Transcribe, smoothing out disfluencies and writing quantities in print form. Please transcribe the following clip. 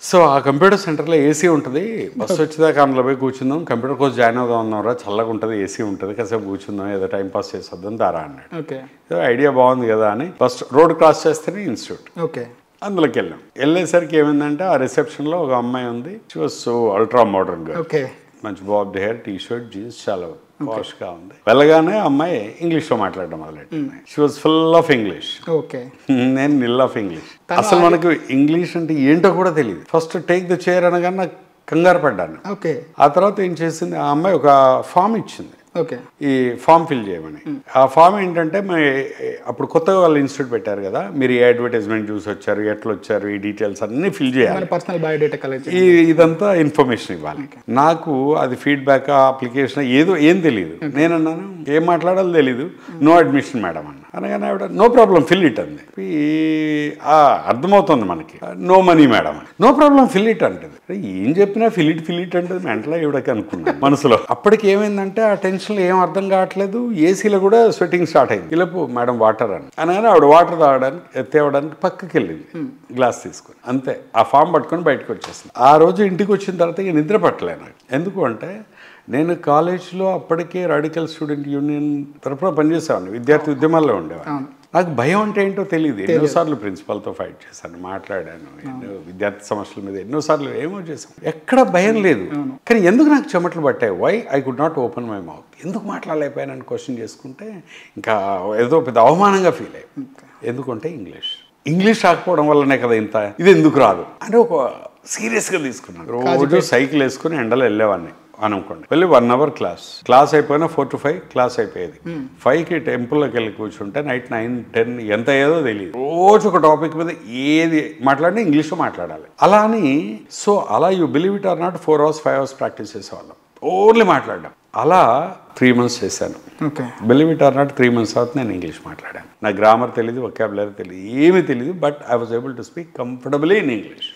So ఆ computer సెంటర్లో AC ఉంటుంది, బస్సు వచ్చేదాకా అందులో పోయి కూర్చుందాం, కంప్యూటర్ కోర్స్ జాయిన్ అవుదాం అన్నారా, చల్లగా ఉంటుంది, ఏసీ ఉంటుంది, కాసేపు కూర్చుందాం, ఏదో టైం పాస్ చేసేద్దాం దారా అన్నాడు. ఓకే. ఏదో ఐడియా బాగుంది కదా అని ఫస్ట్ రోడ్ క్రాస్ చేస్తేనే ఇన్స్టిట్యూట్. ఓకే. అందులోకి వెళ్ళేసరికి ఏమైందంటే ఆ రిసెప్షన్లో ఒక అమ్మాయి ఉంది. She was so ultra modern గా, ఓకే. మంచి Bob hair, T shirt, jeans, చాలా పాష్గా ఉంది. వెళ్ళగానే అమ్మాయి ఇంగ్లీష్లో మాట్లాడడం మొదలెట్టింది. She was full of English. Okay. నేను నిల్ ఆఫ్ ఇంగ్లీష్. అసలు మనకు ఇంగ్లీష్ అంటే ఏంటో కూడా తెలియదు. ఫస్ట్ టేక్ ద చైర్ అనగానే నాకు కంగారు పడ్డాను. ఓకే. ఆ తర్వాత ఏం చేసింది, ఆ అమ్మాయి ఒక ఫామ్ ఇచ్చింది, ఓకే. ఈ ఫామ్ ఫిల్ చేయమని. ఆ ఫామ్ ఏంటంటే అప్పుడు కొత్తగా వాళ్ళు ఇన్స్టిట్యూట్ పెట్టారు కదా, మీరు ఏ అడ్వర్టైజ్మెంట్ చూసి వచ్చారు, ఎట్లా వచ్చారు, ఈ డీటెయిల్స్ అన్ని ఫిల్ చేయాలి, పర్సనల్ బయోడేటా కలెక్ట్, ఇదంతా ఇన్ఫర్మేషన్ ఇవ్వాలి. నాకు అది ఫీడ్బ్యాక్, అప్లికేషన్ ఏం తెలియదు. నేను అన్నాను ఏం మాట్లాడాలో తెలీదు, నో అడ్మిషన్ మేడం అన్న. అనగానే ఆవిడ నో ప్రాబ్లం ఫిల్ ఇట్ అంది. అర్థమవుతుంది మనకి, నో మనీ మేడం అని. నో ప్రాబ్లం ఫిల్ ఇట్ అంటది. ఏం చెప్పినా ఫిల్ ఇట్ అంటది మెంటలా ఇవిడకి అనుకున్నాను మనసులో. అప్పటికి ఏమైందంటే ఆ టెన్షన్లో ఏం అర్థం కావట్లేదు, ఏసీలో కూడా స్వెట్టింగ్ స్టార్ట్ అయింది. ఇలాపు మేడం వాటర్ అని అనగానే ఆవిడ వాటర్ తేవడానికి పక్కకి వెళ్ళింది గ్లాస్ తీసుకొని, అంతే. ఆ ఫామ్ పట్టుకొని బయటకు వచ్చేసింది. ఆ రోజు ఇంటికి వచ్చిన తర్వాత ఇక నిద్ర పట్టలేను. ఎందుకు అంటే నేను కాలేజ్లో అప్పటికే రాడికల్ స్టూడెంట్ యూనియన్ తరఫున పనిచేసేవాడిని, విద్యార్థి ఉద్యమాల్లో ఉండేవాడిని. నాకు భయం అంటే ఏంటో తెలియదు. ఎన్నోసార్లు ప్రిన్సిపాల్తో ఫైట్ చేశాను, మాట్లాడాను, ఎన్నో విద్యార్థి సమస్యల మీద ఎన్నోసార్లు ఏమో చేశాను, ఎక్కడ భయం లేదు. కానీ ఎందుకు నాకు చెమటలు పట్టాయి, why I could not open my mouth, ఎందుకు మాట్లాడలేకపోయానని క్వశ్చన్ చేసుకుంటే ఇంకా ఏదో పెద్ద అవమానంగా ఫీల్ అయ్యాయి. ఎందుకంటే ఇంగ్లీష్ రాకపోవడం వల్లనే కదా ఇంత, ఇది ఎందుకు రాదు అని ఒక సీరియస్గా తీసుకున్నాను. రోజు సైకిల్ వేసుకుని ఎండలో వెళ్ళేవాడిని అనుకోండి. వెళ్ళి 1 hour క్లాస్ అయిపోయినా 4 to 5 క్లాస్ అయిపోయేది. 5కి టెంపుల్లోకి వెళ్ళి కూర్చుంటే నైట్ 9, 10 ఎంత ఏదో తెలియదు. రోజు ఒక టాపిక్ మీద ఏది మాట్లాడినా ఇంగ్లీష్లో మాట్లాడాలి. అలా అని అలా you believe it or not 4 hours 5 hours practice చేసేవాళ్ళం, ఓన్లీ మాట్లాడడం. అలా 3 months చేశాను. Believe it or not 3 months తర్వాత నేను ఇంగ్లీష్ మాట్లాడాను. నా గ్రామర్ తెలియదు, వొకాబులరీ తెలియదు, ఏమీ తెలియదు, but I was able to speak comfortably in English.